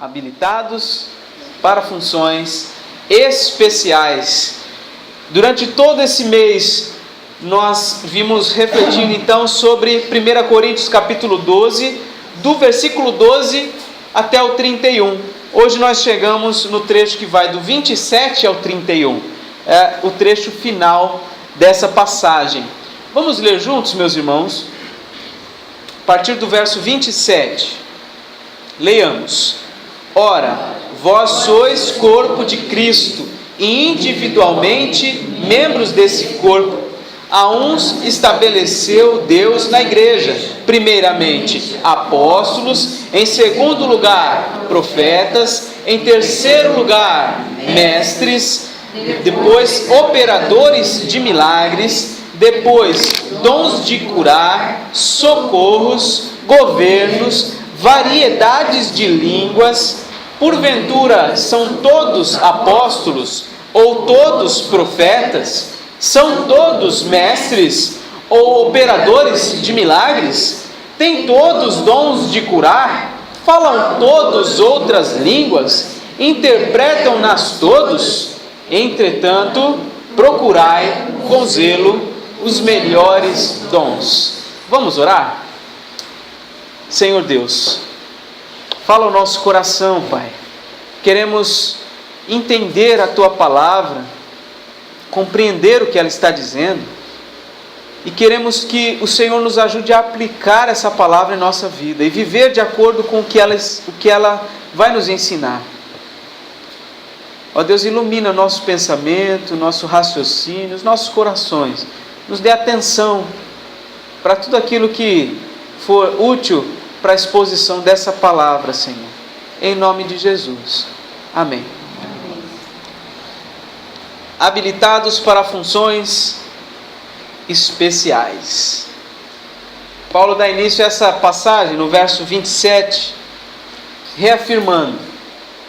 habilitados para funções especiais. Durante todo esse mês, nós vimos refletindo então sobre 1 Coríntios capítulo 12, do versículo 12 até o 31. Hoje nós chegamos no trecho que vai do 27 ao 31. É o trecho final dessa passagem. Vamos ler juntos, meus irmãos? A partir do verso 27. Leiamos. Ora, vós sois corpo de Cristo, e individualmente membros desse corpo. A uns estabeleceu Deus na igreja, primeiramente apóstolos, em segundo lugar profetas, em terceiro lugar mestres, depois operadores de milagres, depois dons de curar, socorros, governos, variedades de línguas. Porventura são todos apóstolos ou todos profetas? São todos mestres ou operadores de milagres? Têm todos dons de curar? Falam todos outras línguas? Interpretam-nas todos? Entretanto, procurai com zelo os melhores dons. Vamos orar? Senhor Deus, fala ao nosso coração, Pai. Queremos entender a Tua palavra, compreender o que ela está dizendo, e queremos que o Senhor nos ajude a aplicar essa palavra em nossa vida e viver de acordo com o que ela vai nos ensinar. Ó Deus, ilumina nosso pensamento, nosso raciocínio, os nossos corações. Nos dê atenção para tudo aquilo que for útil para a exposição dessa palavra, Senhor. Em nome de Jesus. Amém. Habilitados para funções especiais. Paulo dá início a essa passagem no verso 27, reafirmando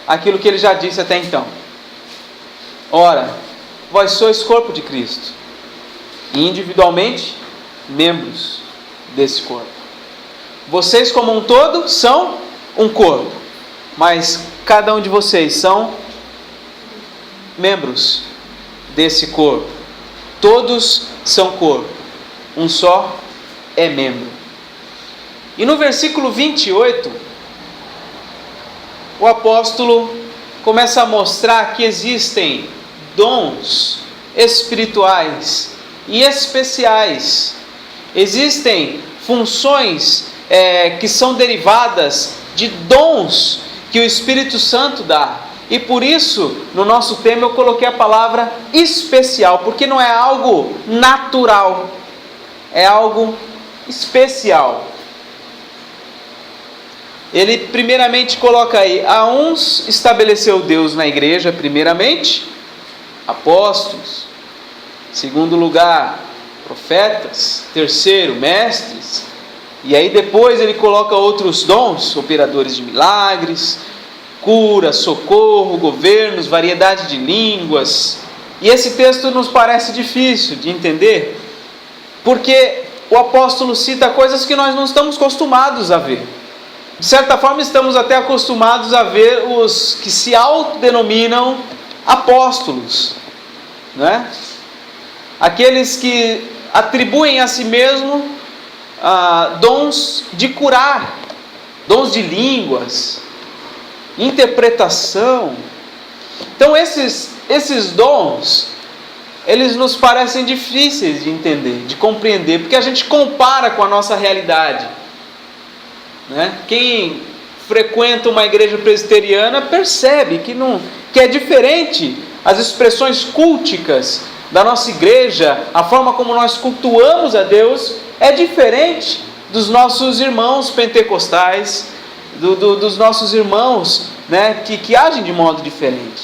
aquilo que ele já disse até então. Ora, vós sois corpo de Cristo, e individualmente membros desse corpo. Vocês como um todo são um corpo, mas cada um de vocês são membros desse corpo. Todos são corpo, um só é membro. E no versículo 28, o apóstolo começa a mostrar que existem dons espirituais e especiais. Existem funções que são derivadas de dons que o Espírito Santo dá. E por isso, no nosso tema, eu coloquei a palavra especial, porque não é algo natural, é algo especial. Ele primeiramente coloca aí, a uns estabeleceu Deus na igreja, primeiramente, apóstolos, segundo lugar, profetas, terceiro, mestres, e aí depois ele coloca outros dons, operadores de milagres, cura, socorro, governos, variedade de línguas. E esse texto nos parece difícil de entender, porque o apóstolo cita coisas que nós não estamos acostumados a ver. De certa forma, estamos até acostumados a ver os que se autodenominam apóstolos, né? Aqueles que atribuem a si mesmo dons de curar, dons de línguas, interpretação. Então esses dons, eles nos parecem difíceis de entender, de compreender, porque a gente compara com a nossa realidade, né? Quem frequenta uma igreja presbiteriana percebe que é diferente as expressões culticas da nossa igreja, a forma como nós cultuamos a Deus é diferente dos nossos irmãos pentecostais, dos nossos irmãos, né, que agem de modo diferente.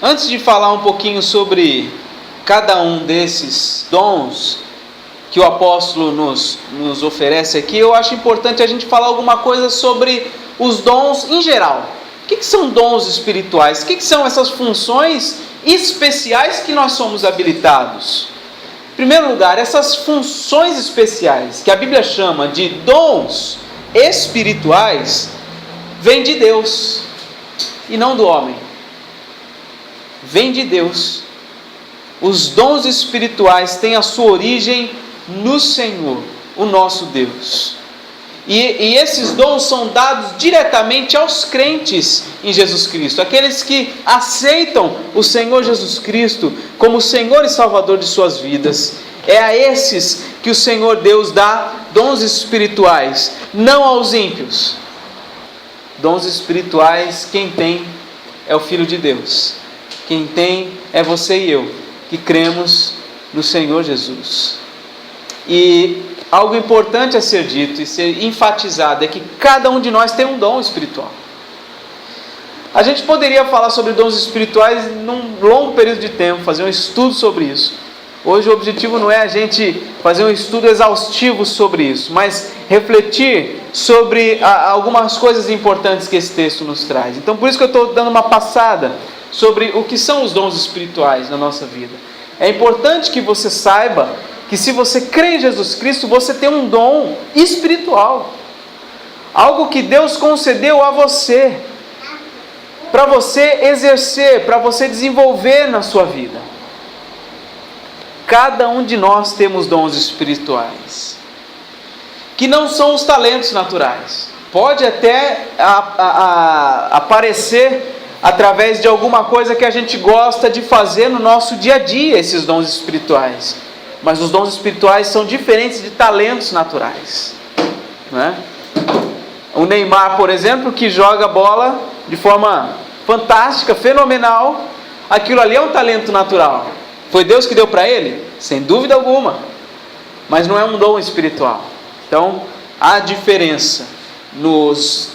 Antes de falar um pouquinho sobre cada um desses dons que o apóstolo nos oferece aqui, eu acho importante a gente falar alguma coisa sobre os dons em geral. O que são dons espirituais? O que são essas funções especiais que nós somos habilitados? Em primeiro lugar, essas funções especiais, que a Bíblia chama de dons espirituais, vêm de Deus. e não do homem. Vem de Deus. Os dons espirituais têm a sua origem no Senhor, o nosso Deus. E esses dons são dados diretamente aos crentes em Jesus Cristo, aqueles que aceitam o Senhor Jesus Cristo como Senhor e Salvador de suas vidas. É a esses que o Senhor Deus dá dons espirituais, não aos ímpios. Dons espirituais, quem tem é o Filho de Deus. Quem tem é você e eu, que cremos no Senhor Jesus. E algo importante a ser dito e ser enfatizado é que cada um de nós tem um dom espiritual. A gente poderia falar sobre dons espirituais num longo período de tempo, fazer um estudo sobre isso. Hoje o objetivo não é a gente fazer um estudo exaustivo sobre isso, mas refletir sobre algumas coisas importantes que esse texto nos traz. Então por isso que eu estou dando uma passada sobre o que são os dons espirituais na nossa vida. É importante que você saiba que se você crê em Jesus Cristo, você tem um dom espiritual. Algo que Deus concedeu a você, para você exercer, para você desenvolver na sua vida. Cada um de nós temos dons espirituais, que não são os talentos naturais. Pode até aparecer através de alguma coisa que a gente gosta de fazer no nosso dia a dia, esses dons espirituais. Mas os dons espirituais são diferentes de talentos naturais, né? O Neymar, por exemplo, que joga bola de forma fantástica, fenomenal, aquilo ali é um talento natural. Foi Deus que deu para ele? Sem dúvida alguma. Mas não é um dom espiritual. Então, há diferença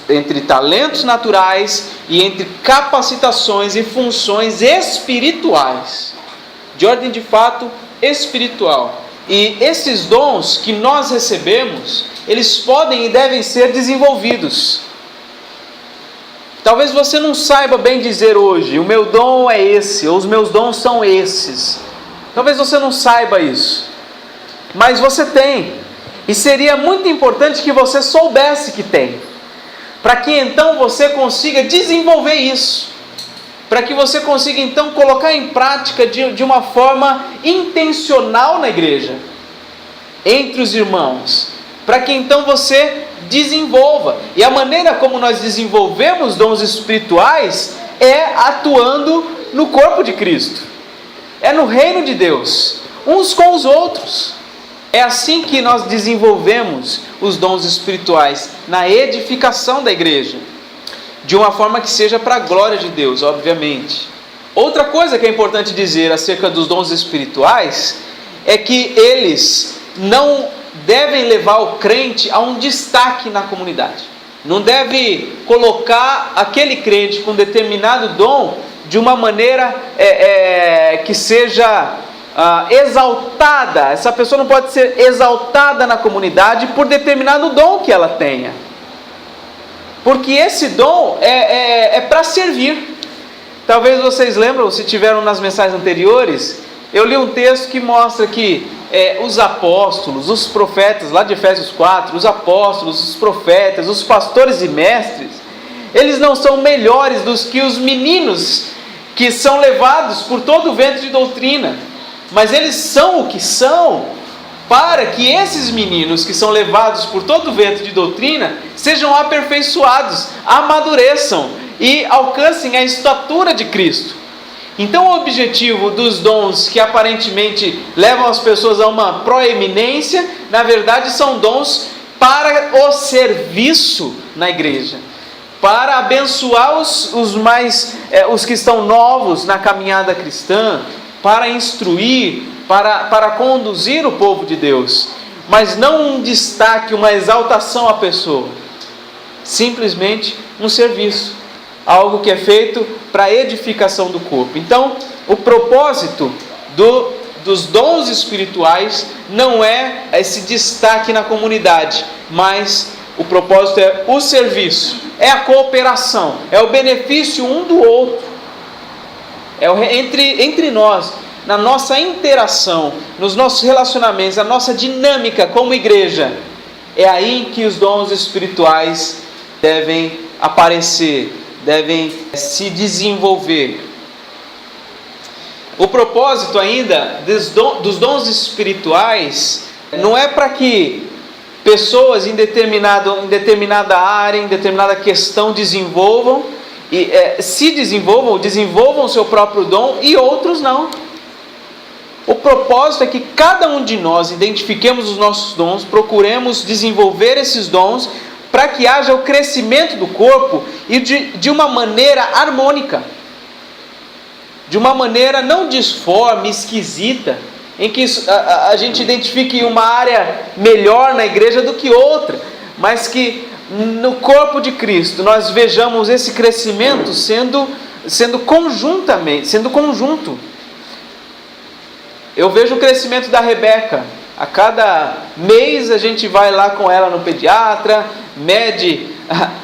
entre talentos naturais e entre capacitações e funções espirituais, de ordem de fato espiritual. E esses dons que nós recebemos, eles podem e devem ser desenvolvidos. Talvez você não saiba bem dizer hoje, o meu dom é esse, ou os meus dons são esses. Talvez você não saiba isso, mas você tem. E seria muito importante que você soubesse que tem, para que então você consiga desenvolver isso, para que você consiga então colocar em prática de uma forma intencional na igreja, entre os irmãos, para que então você desenvolva. E a maneira como nós desenvolvemos dons espirituais é atuando no corpo de Cristo, é no reino de Deus, uns com os outros. É assim que nós desenvolvemos os dons espirituais, na edificação da igreja, de uma forma que seja para a glória de Deus, obviamente. Outra coisa que é importante dizer acerca dos dons espirituais é que eles não devem levar o crente a um destaque na comunidade. Não deve colocar aquele crente com determinado dom de uma maneira que seja exaltada. Essa pessoa não pode ser exaltada na comunidade por determinado dom que ela tenha, porque esse dom é para servir. Talvez vocês lembram, se tiveram nas mensagens anteriores, eu li um texto que mostra que os apóstolos, os profetas, lá de Efésios 4, os apóstolos, os profetas, os pastores e mestres, eles não são melhores do que os meninos que são levados por todo o vento de doutrina, mas eles são o que são, para que esses meninos que são levados por todo o vento de doutrina sejam aperfeiçoados, amadureçam e alcancem a estatura de Cristo. Então o objetivo dos dons que aparentemente levam as pessoas a uma proeminência, na verdade são dons para o serviço na igreja, para abençoar os que estão novos na caminhada cristã, para instruir, para conduzir o povo de Deus, mas não um destaque, uma exaltação à pessoa, simplesmente um serviço, algo que é feito para a edificação do corpo. Então, o propósito dos dons espirituais não é esse destaque na comunidade, mas o propósito é o serviço, é a cooperação, é o benefício um do outro, entre nós, na nossa interação, nos nossos relacionamentos, a nossa dinâmica como igreja. É aí que os dons espirituais devem aparecer, devem se desenvolver. O propósito ainda dos dons espirituais não é para que pessoas em determinada área, em determinada questão desenvolvam o seu próprio dom e outros não. O propósito é que cada um de nós identifiquemos os nossos dons, procuremos desenvolver esses dons para que haja o crescimento do corpo e de uma maneira harmônica, de uma maneira não disforme, esquisita, em que a gente identifique uma área melhor na igreja do que outra, mas que no corpo de Cristo nós vejamos esse crescimento sendo conjunto. Eu vejo o crescimento da Rebeca. A cada mês a gente vai lá com ela no pediatra, mede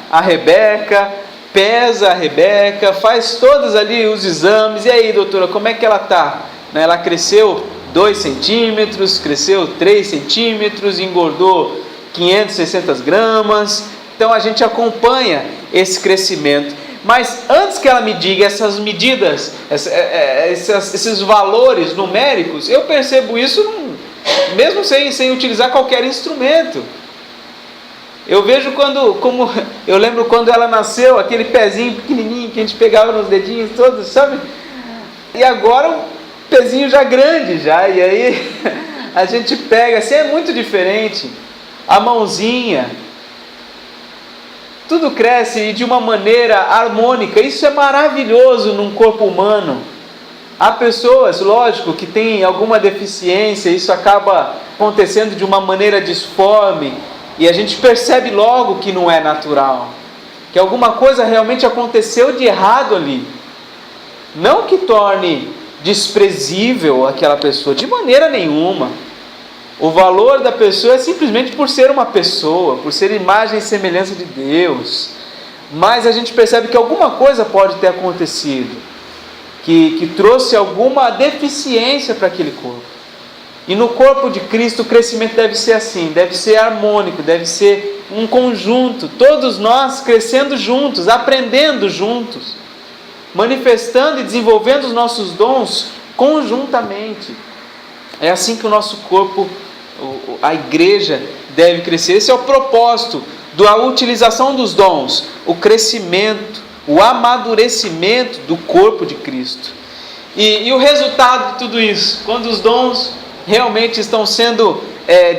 a Rebeca, pesa a Rebeca, faz todos ali os exames. E aí, doutora, como é que ela está? Ela cresceu 2 centímetros, cresceu 3 centímetros, engordou 500, 600 gramas. Então a gente acompanha esse crescimento. Mas antes que ela me diga essas medidas, esses valores numéricos, eu percebo isso mesmo sem utilizar qualquer instrumento. Eu vejo eu lembro quando ela nasceu, aquele pezinho pequenininho que a gente pegava nos dedinhos todos, sabe? E agora o pezinho já grande já, e aí a gente pega, assim é muito diferente. A mãozinha, tudo cresce de uma maneira harmônica. Isso é maravilhoso num corpo humano. Há pessoas, lógico, que têm alguma deficiência, isso acaba acontecendo de uma maneira disforme, e a gente percebe logo que não é natural, que alguma coisa realmente aconteceu de errado ali. Não que torne desprezível aquela pessoa, de maneira nenhuma. O valor da pessoa é simplesmente por ser uma pessoa, por ser imagem e semelhança de Deus. Mas a gente percebe que alguma coisa pode ter acontecido, que trouxe alguma deficiência para aquele corpo. E no corpo de Cristo o crescimento deve ser assim, deve ser harmônico, deve ser um conjunto, todos nós crescendo juntos, aprendendo juntos, manifestando e desenvolvendo os nossos dons conjuntamente. É assim que o nosso corpo, a igreja, deve crescer. Esse é o propósito da utilização dos dons, o crescimento, o amadurecimento do corpo de Cristo. E o resultado de tudo isso, quando os dons realmente estão sendo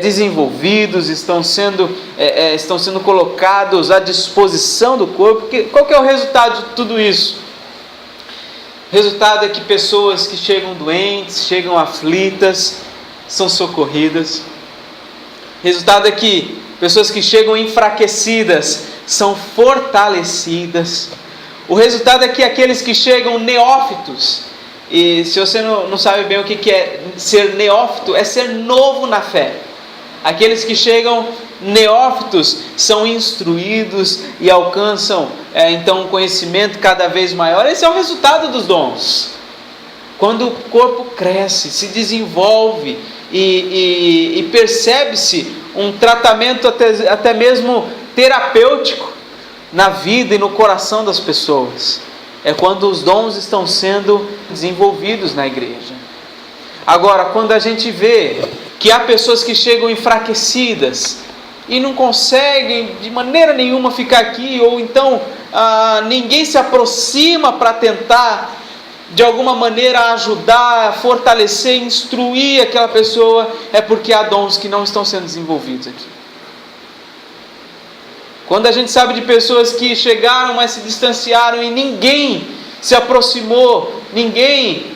desenvolvidos, estão sendo colocados à disposição do corpo, qual que é o resultado de tudo isso? O resultado é que pessoas que chegam doentes, chegam aflitas, são socorridas. O resultado é que pessoas que chegam enfraquecidas são fortalecidas. O resultado é que aqueles que chegam neófitos, e se você não sabe bem o que é ser neófito, é ser novo na fé. Aqueles que chegam neófitos são instruídos e alcançam então um conhecimento cada vez maior. Esse é o resultado dos dons. Quando o corpo cresce, se desenvolve e percebe-se um tratamento até mesmo terapêutico na vida e no coração das pessoas. É quando os dons estão sendo desenvolvidos na igreja. Agora, quando a gente vê que há pessoas que chegam enfraquecidas e não conseguem de maneira nenhuma ficar aqui, ou então ninguém se aproxima para tentar de alguma maneira ajudar, fortalecer, instruir aquela pessoa, é porque há dons que não estão sendo desenvolvidos aqui. Quando a gente sabe de pessoas que chegaram, mas se distanciaram e ninguém se aproximou, ninguém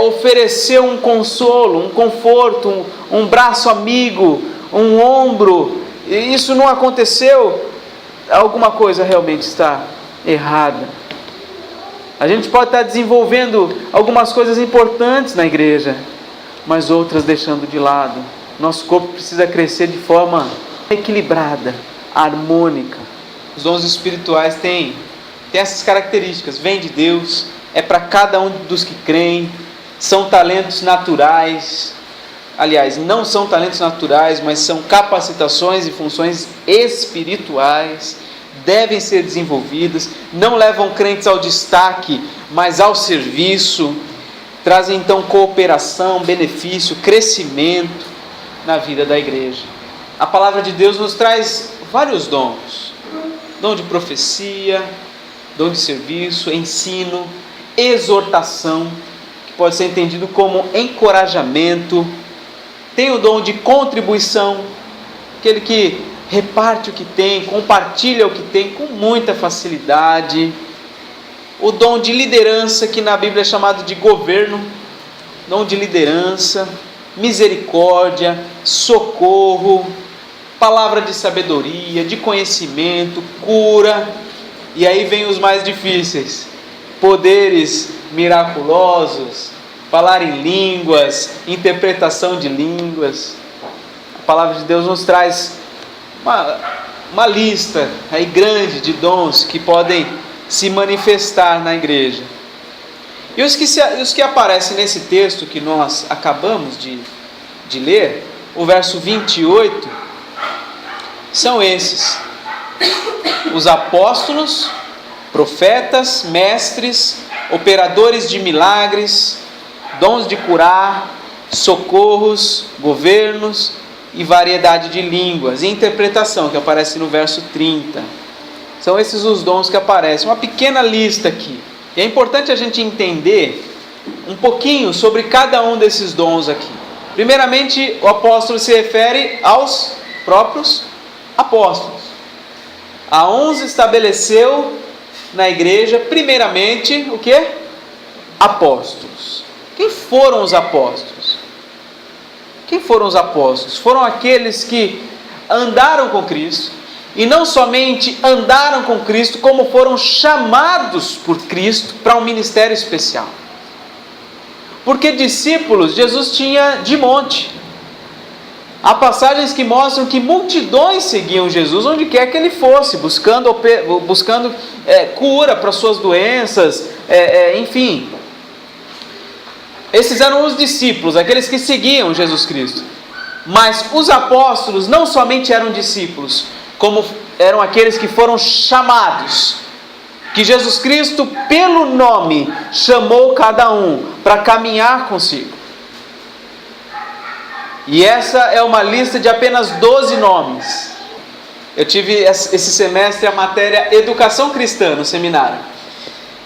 ofereceu um consolo, um conforto, um braço amigo, um ombro, e isso não aconteceu, alguma coisa realmente está errada. A gente pode estar desenvolvendo algumas coisas importantes na igreja, mas outras deixando de lado. Nosso corpo precisa crescer de forma equilibrada, harmônica. Os dons espirituais têm essas características, vem de Deus, é para cada um dos que creem, são talentos naturais. Aliás, não são talentos naturais, mas são capacitações e funções espirituais. devem ser desenvolvidas, não levam crentes ao destaque, mas ao serviço, trazem então cooperação, benefício, crescimento na vida da igreja. A palavra de Deus nos traz vários dons: dom de profecia, dom de serviço, ensino, exortação, que pode ser entendido como encorajamento. Tem o dom de contribuição, aquele que reparte o que tem, compartilha o que tem com muita facilidade. O dom de liderança, que na Bíblia é chamado de governo, dom de liderança, misericórdia, socorro, palavra de sabedoria, de conhecimento, cura. E aí vem os mais difíceis: poderes miraculosos, falar em línguas, interpretação de línguas. A palavra de Deus nos traz uma lista aí grande de dons que podem se manifestar na igreja. E os que aparecem nesse texto que nós acabamos de ler, o verso 28, são esses: os apóstolos, profetas, mestres, operadores de milagres, dons de curar, socorros, governos e variedade de línguas, e interpretação, que aparece no verso 30. São esses os dons que aparecem, uma pequena lista aqui. E é importante a gente entender um pouquinho sobre cada um desses dons aqui. Primeiramente, o apóstolo se refere aos próprios apóstolos. A uns estabeleceu na igreja, primeiramente, o quê? Apóstolos. Quem foram os apóstolos? Quem foram os apóstolos? Foram aqueles que andaram com Cristo, e não somente andaram com Cristo, como foram chamados por Cristo para um ministério especial. Porque discípulos Jesus tinha de monte. Há passagens que mostram que multidões seguiam Jesus onde quer que ele fosse, buscando cura para suas doenças, enfim. Esses eram os discípulos, aqueles que seguiam Jesus Cristo. Mas os apóstolos não somente eram discípulos, como eram aqueles que foram chamados, que Jesus Cristo, pelo nome, chamou cada um para caminhar consigo. E essa é uma lista de apenas 12 nomes. Eu tive esse semestre a matéria Educação Cristã no seminário.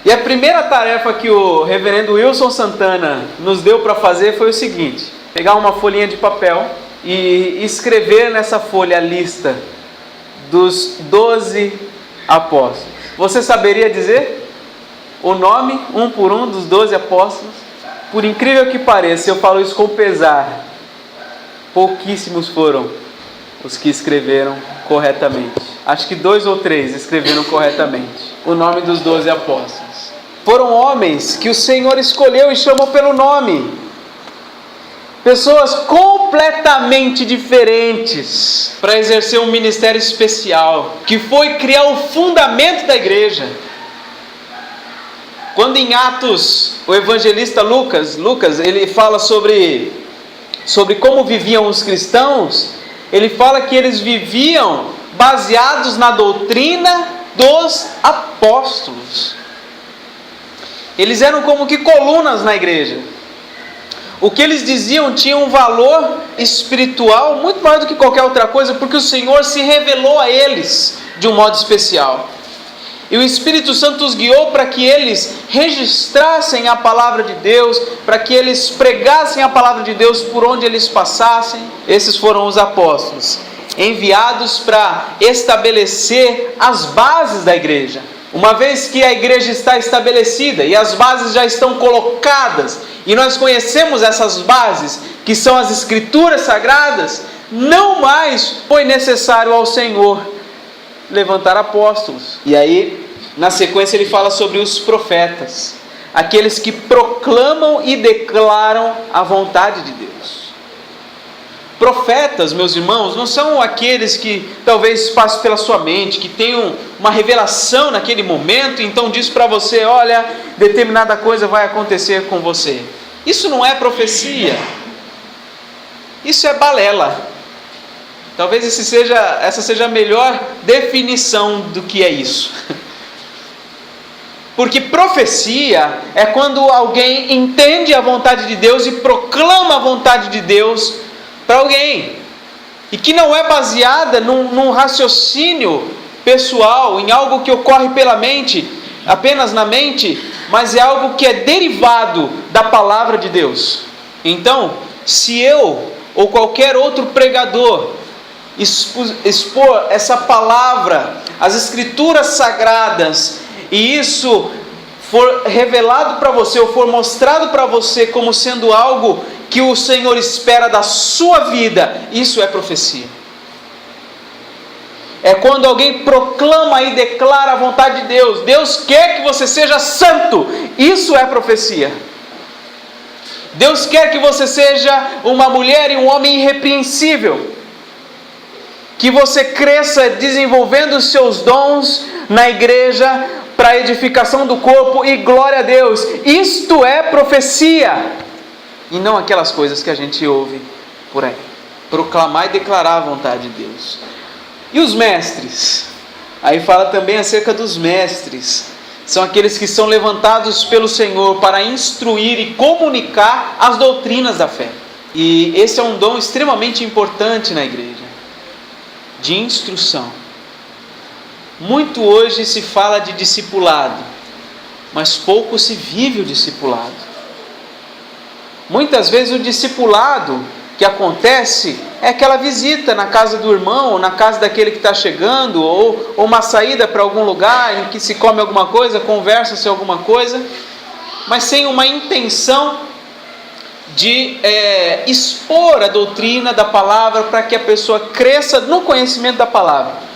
E a primeira tarefa que o reverendo Wilson Santana nos deu para fazer foi o seguinte: pegar uma folhinha de papel e escrever nessa folha a lista dos 12 apóstolos. Você saberia dizer o nome, um por um, dos 12 apóstolos? Por incrível que pareça, eu falo isso com pesar, pouquíssimos foram os que escreveram corretamente. Acho que 2 ou 3 escreveram corretamente o nome dos 12 apóstolos. Foram homens que o Senhor escolheu e chamou pelo nome. Pessoas completamente diferentes para exercer um ministério especial, que foi criar o fundamento da igreja. Quando em Atos, o evangelista Lucas, ele fala sobre como viviam os cristãos, ele fala que eles viviam baseados na doutrina dos apóstolos. Eles eram como que colunas na igreja. O que eles diziam tinha um valor espiritual muito maior do que qualquer outra coisa, porque o Senhor se revelou a eles de um modo especial. E o Espírito Santo os guiou para que eles registrassem a palavra de Deus, para que eles pregassem a palavra de Deus por onde eles passassem. Esses foram os apóstolos, enviados para estabelecer as bases da igreja. Uma vez que a igreja está estabelecida e as bases já estão colocadas, e nós conhecemos essas bases, que são as Escrituras Sagradas, não mais foi necessário ao Senhor levantar apóstolos. E aí, na sequência, ele fala sobre os profetas, aqueles que proclamam e declaram a vontade de Deus. Profetas, meus irmãos, não são aqueles que talvez passem pela sua mente, que tenham uma revelação naquele momento, então diz para você: olha, determinada coisa vai acontecer com você. Isso não é profecia, isso é balela. Talvez essa seja a melhor definição do que é isso. Porque profecia é quando alguém entende a vontade de Deus e proclama a vontade de Deus para alguém. E que não é baseada num raciocínio pessoal, em algo que ocorre pela mente, apenas na mente, mas é algo que é derivado da palavra de Deus. Então, se eu ou qualquer outro pregador expor essa palavra, as escrituras sagradas, e isso for revelado para você, ou for mostrado para você como sendo algo que o Senhor espera da sua vida, isso é profecia. É quando alguém proclama e declara a vontade de Deus. Deus quer que você seja santo. Isso é profecia. Deus quer que você seja uma mulher e um homem irrepreensível. Que você cresça desenvolvendo os seus dons na igreja para a edificação do corpo e glória a Deus. Isto é profecia. E não aquelas coisas que a gente ouve por aí. Proclamar e declarar a vontade de Deus. E os mestres? Aí fala também acerca dos mestres. São aqueles que são levantados pelo Senhor para instruir e comunicar as doutrinas da fé. E esse é um dom extremamente importante na igreja, de instrução. Muito hoje se fala de discipulado, mas pouco se vive o discipulado. Muitas vezes o discipulado que acontece é aquela visita na casa do irmão, ou na casa daquele que está chegando, ou uma saída para algum lugar em que se come alguma coisa, conversa-se alguma coisa, mas sem uma intenção de expor a doutrina da palavra para que a pessoa cresça no conhecimento da palavra.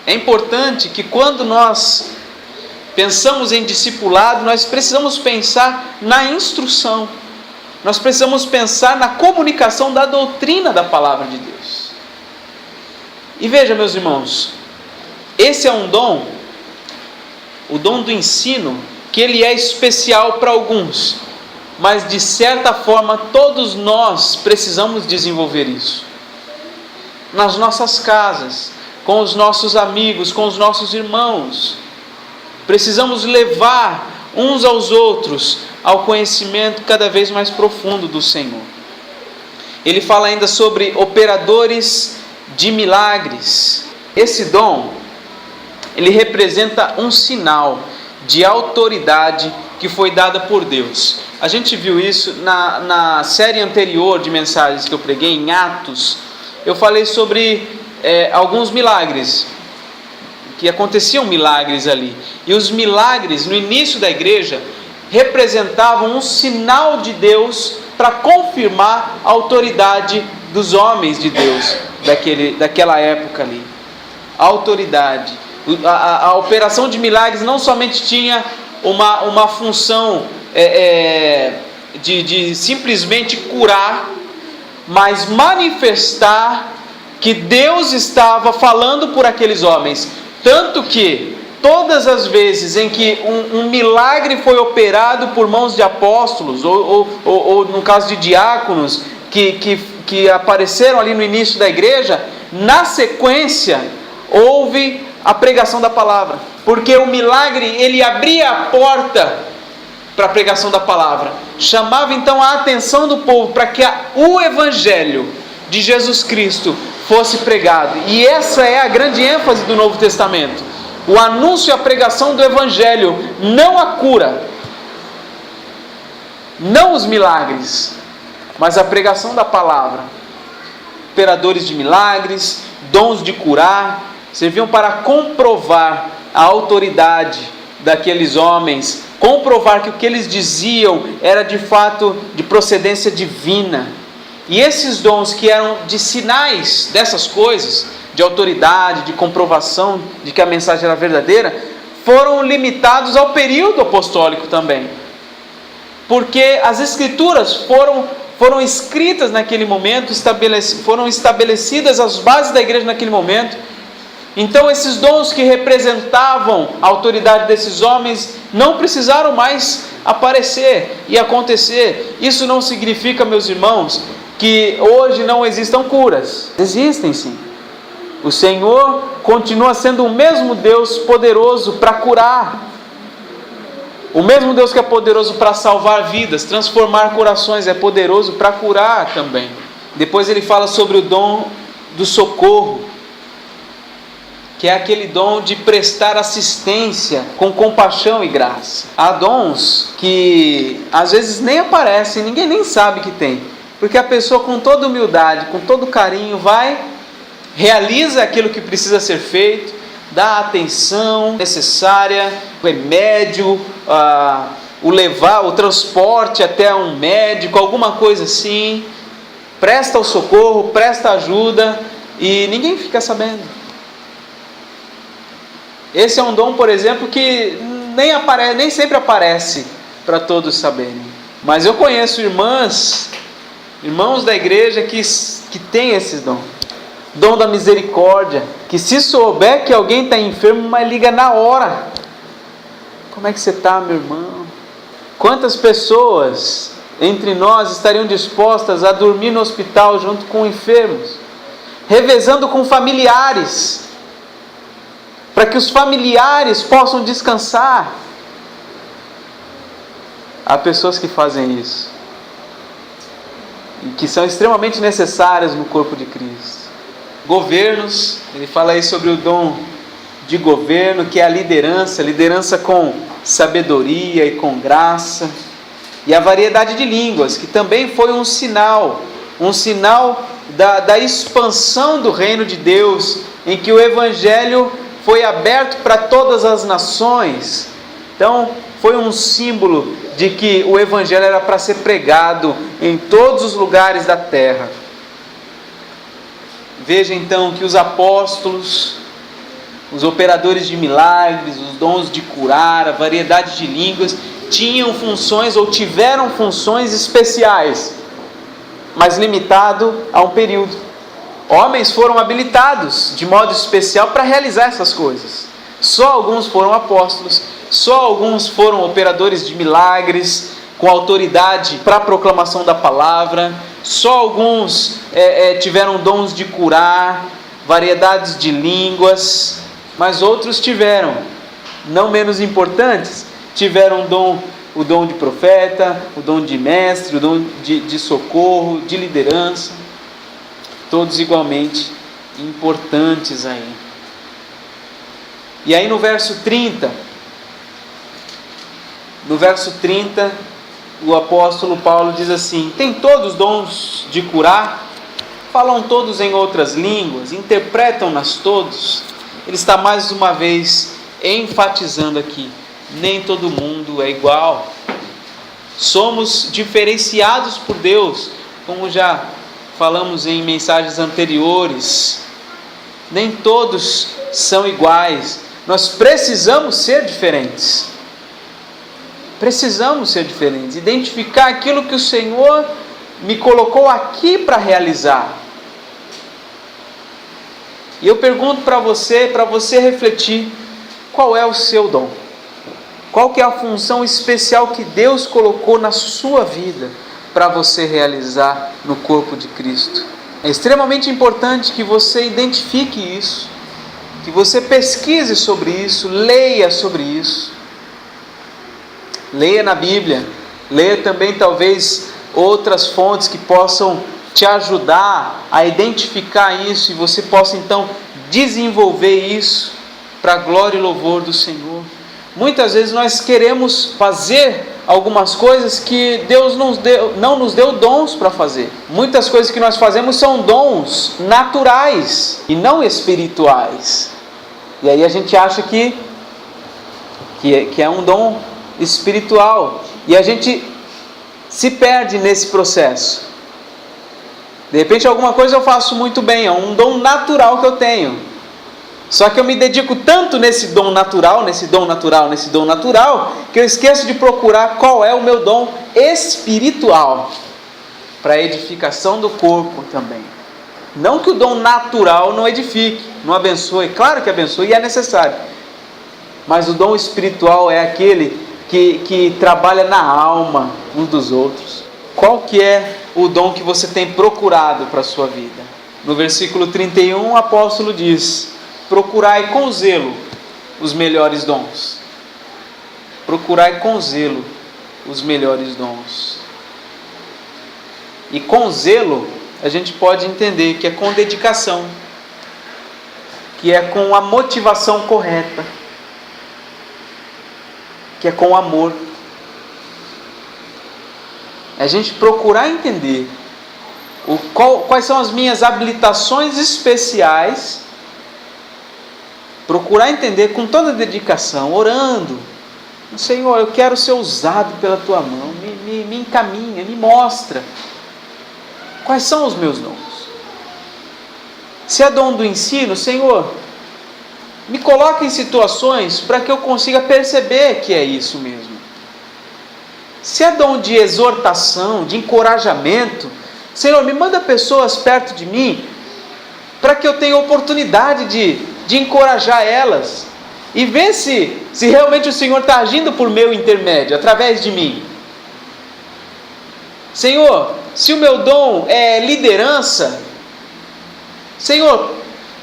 É importante que quando nós pensamos em discipulado, nós precisamos pensar na instrução. Nós precisamos pensar na comunicação da doutrina da palavra de Deus. E veja, meus irmãos, esse é um dom, o dom do ensino, que ele é especial para alguns, mas de certa forma todos nós precisamos desenvolver isso. Nas nossas casas, com os nossos amigos, com os nossos irmãos. Precisamos levar uns aos outros ao conhecimento cada vez mais profundo do Senhor. Ele fala ainda sobre operadores de milagres. Esse dom, ele representa um sinal de autoridade que foi dada por Deus. A gente viu isso na série anterior de mensagens que eu preguei, em Atos. Eu falei sobre alguns milagres, que aconteciam milagres ali. E os milagres, no início da igreja, representavam um sinal de Deus para confirmar a autoridade dos homens de Deus daquela época ali. A autoridade. A operação de milagres não somente tinha uma função de simplesmente curar, mas manifestar que Deus estava falando por aqueles homens. Tanto que todas as vezes em que um milagre foi operado por mãos de apóstolos, ou no caso de diáconos, que apareceram ali no início da igreja, na sequência houve a pregação da palavra. Porque o milagre, ele abria a porta para a pregação da palavra. Chamava então a atenção do povo para que o evangelho de Jesus Cristo fosse pregado. E essa é a grande ênfase do Novo Testamento. O anúncio e a pregação do evangelho, não a cura, não os milagres, mas a pregação da palavra. Operadores de milagres, dons de curar, serviam para comprovar a autoridade daqueles homens, comprovar que o que eles diziam era de fato de procedência divina. E esses dons que eram de sinais dessas coisas, de autoridade, de comprovação de que a mensagem era verdadeira, foram limitados ao período apostólico também. Porque as escrituras foram escritas naquele momento, foram estabelecidas as bases da igreja naquele momento. Então esses dons que representavam a autoridade desses homens não precisaram mais aparecer e acontecer. Isso não significa, meus irmãos, que hoje não existam curas. Existem sim. O Senhor continua sendo o mesmo Deus poderoso para curar. O mesmo Deus que é poderoso para salvar vidas, transformar corações, é poderoso para curar também. Depois ele fala sobre o dom do socorro, que é aquele dom de prestar assistência com compaixão e graça. Há dons que às vezes nem aparecem, ninguém nem sabe que tem, porque a pessoa com toda humildade, com todo carinho, vai, realiza aquilo que precisa ser feito, dá a atenção necessária, o remédio, o transporte até um médico, alguma coisa assim, presta o socorro, presta ajuda e ninguém fica sabendo. Esse é um dom, por exemplo, que nem sempre aparece para todos saberem. Mas eu conheço irmãos da igreja que têm esse dom. Dom da misericórdia, que se souber que alguém está enfermo, mas liga na hora. Como é que você está, meu irmão? Quantas pessoas entre nós estariam dispostas a dormir no hospital junto com enfermos, revezando com familiares, para que os familiares possam descansar? Há pessoas que fazem isso, e que são extremamente necessárias no corpo de Cristo. Governos, ele fala aí sobre o dom de governo, que é a liderança com sabedoria e com graça, e a variedade de línguas, que também foi um sinal da expansão do reino de Deus, em que o Evangelho foi aberto para todas as nações. Então, foi um símbolo de que o Evangelho era para ser pregado em todos os lugares da terra. Veja então que os apóstolos, os operadores de milagres, os dons de curar, a variedade de línguas, tinham funções ou tiveram funções especiais, mas limitado a um período. Homens foram habilitados de modo especial para realizar essas coisas. Só alguns foram apóstolos, só alguns foram operadores de milagres, com autoridade para a proclamação da palavra, só alguns tiveram dons de curar, variedades de línguas, mas outros tiveram, não menos importantes, tiveram o dom de profeta, o dom de mestre, o dom de socorro, de liderança, todos igualmente importantes aí. E aí no verso 30, o apóstolo Paulo diz assim: tem todos dons de curar, falam todos em outras línguas, interpretam-nas todos. Ele está mais uma vez enfatizando aqui, nem todo mundo é igual. Somos diferenciados por Deus, como já falamos em mensagens anteriores. Nem todos são iguais. Nós precisamos ser diferentes. Precisamos ser diferentes, identificar aquilo que o Senhor me colocou aqui para realizar. E eu pergunto para você refletir, qual é o seu dom? Qual que é a função especial que Deus colocou na sua vida para você realizar no corpo de Cristo? É extremamente importante que você identifique isso, que você pesquise sobre isso, leia sobre isso. Leia na Bíblia, leia também talvez outras fontes que possam te ajudar a identificar isso, e você possa então desenvolver isso para a glória e louvor do Senhor. Muitas vezes nós queremos fazer algumas coisas que Deus não nos deu dons para fazer. Muitas coisas que nós fazemos são dons naturais e não espirituais. E aí a gente acha que é um dom espiritual, e a gente se perde nesse processo. De repente alguma coisa eu faço muito bem, é um dom natural que eu tenho, só que eu me dedico tanto nesse dom natural, que eu esqueço de procurar qual é o meu dom espiritual, para a edificação do corpo também. Não que o dom natural não edifique, não abençoe, claro que abençoe e é necessário, mas o dom espiritual é aquele que trabalha na alma uns dos outros. Qual que é o dom que você tem procurado para a sua vida? No versículo 31, o apóstolo diz: procurai com zelo os melhores dons. Procurai com zelo os melhores dons. E com zelo, a gente pode entender que é com dedicação, que é com a motivação correta, que é com amor. É a gente procurar entender quais são as minhas habilitações especiais, procurar entender com toda dedicação, orando: Senhor, eu quero ser usado pela Tua mão, me encaminha, me mostra quais são os meus dons. Se é dom do ensino, Senhor, me coloca em situações para que eu consiga perceber que é isso mesmo. Se é dom de exortação, de encorajamento, Senhor, me manda pessoas perto de mim para que eu tenha oportunidade de encorajar elas e ver se realmente o Senhor está agindo por meu intermédio, através de mim. Senhor, se o meu dom é liderança, Senhor,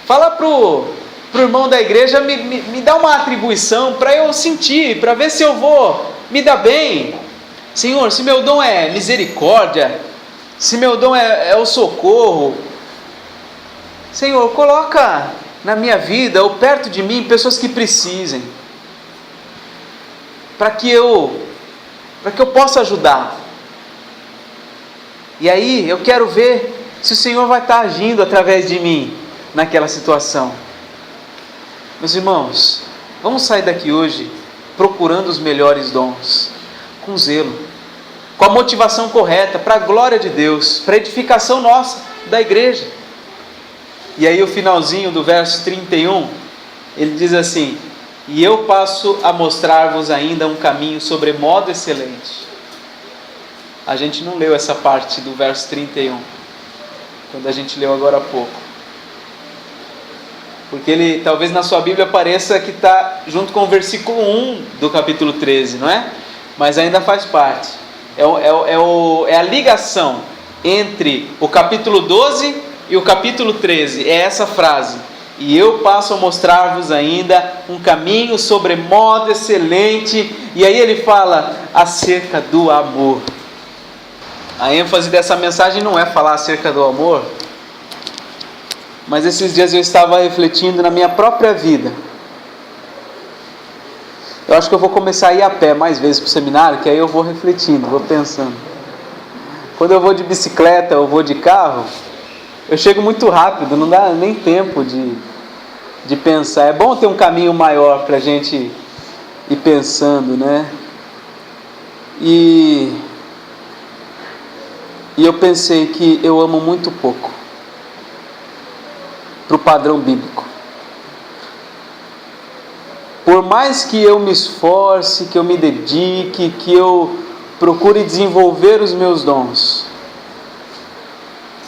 fala para o irmão da igreja me dá uma atribuição para eu sentir, para ver se eu vou me dar bem. Senhor, se meu dom é misericórdia, se meu dom é o socorro, Senhor, coloca na minha vida ou perto de mim pessoas que precisem, para que eu possa ajudar. E aí eu quero ver se o Senhor vai estar agindo através de mim naquela situação. Meus irmãos, vamos sair daqui hoje procurando os melhores dons, com zelo, com a motivação correta, para a glória de Deus, para a edificação nossa, da igreja. E aí o finalzinho do verso 31, ele diz assim: e eu passo a mostrar-vos ainda um caminho sobremodo excelente. A gente não leu essa parte do verso 31, quando a gente leu agora há pouco, porque ele, talvez na sua Bíblia pareça que está junto com o versículo 1 do capítulo 13, não é? Mas ainda faz parte. É a ligação entre o capítulo 12 e o capítulo 13. É essa frase: e eu passo a mostrar-vos ainda um caminho sobremodo excelente. E aí ele fala acerca do amor. A ênfase dessa mensagem não é falar acerca do amor, mas esses dias eu estava refletindo na minha própria vida. Eu acho que eu vou começar a ir a pé mais vezes para o seminário, que aí eu vou refletindo, vou pensando. Quando eu vou de bicicleta ou vou de carro, eu chego muito rápido, não dá nem tempo de pensar. É bom ter um caminho maior para a gente ir pensando, né? E eu pensei que eu amo muito pouco para o padrão bíblico. Por mais que eu me esforce, que eu me dedique, que eu procure desenvolver os meus dons,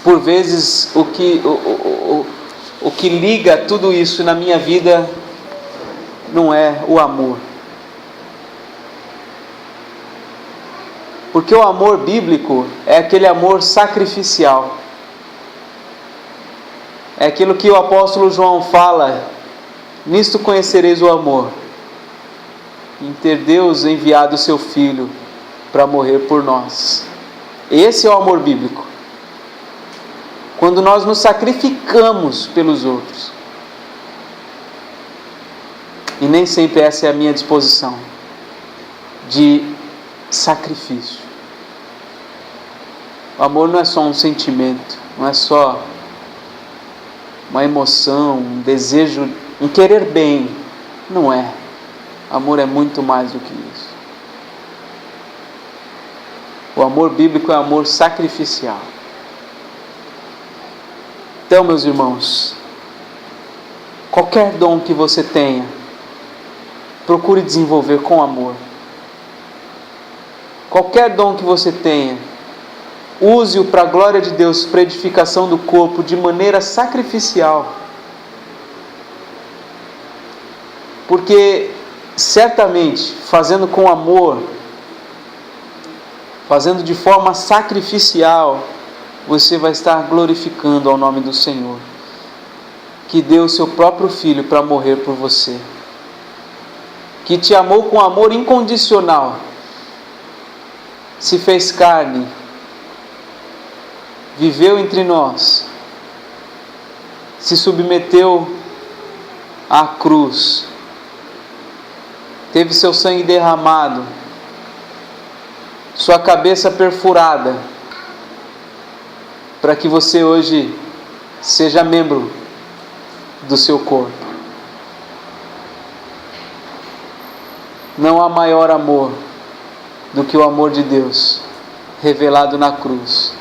por vezes o que liga tudo isso na minha vida não é o amor. Porque o amor bíblico é aquele amor sacrificial. É aquilo que o apóstolo João fala: nisto conhecereis o amor, em ter Deus enviado o seu Filho para morrer por nós. Esse é o amor bíblico. Quando nós nos sacrificamos pelos outros. E nem sempre essa é a minha disposição de sacrifício. O amor não é só um sentimento, não é só uma emoção, um desejo, um querer bem. Não é. Amor é muito mais do que isso. O amor bíblico é amor sacrificial. Então, meus irmãos, qualquer dom que você tenha, procure desenvolver com amor. Qualquer dom que você tenha, use-o para a glória de Deus, para a edificação do corpo, de maneira sacrificial. Porque, certamente, fazendo com amor, fazendo de forma sacrificial, você vai estar glorificando ao nome do Senhor, que deu o seu próprio Filho para morrer por você, que te amou com amor incondicional, se fez carne, viveu entre nós, se submeteu à cruz, teve seu sangue derramado, sua cabeça perfurada, para que você hoje seja membro do seu corpo. Não há maior amor do que o amor de Deus revelado na cruz.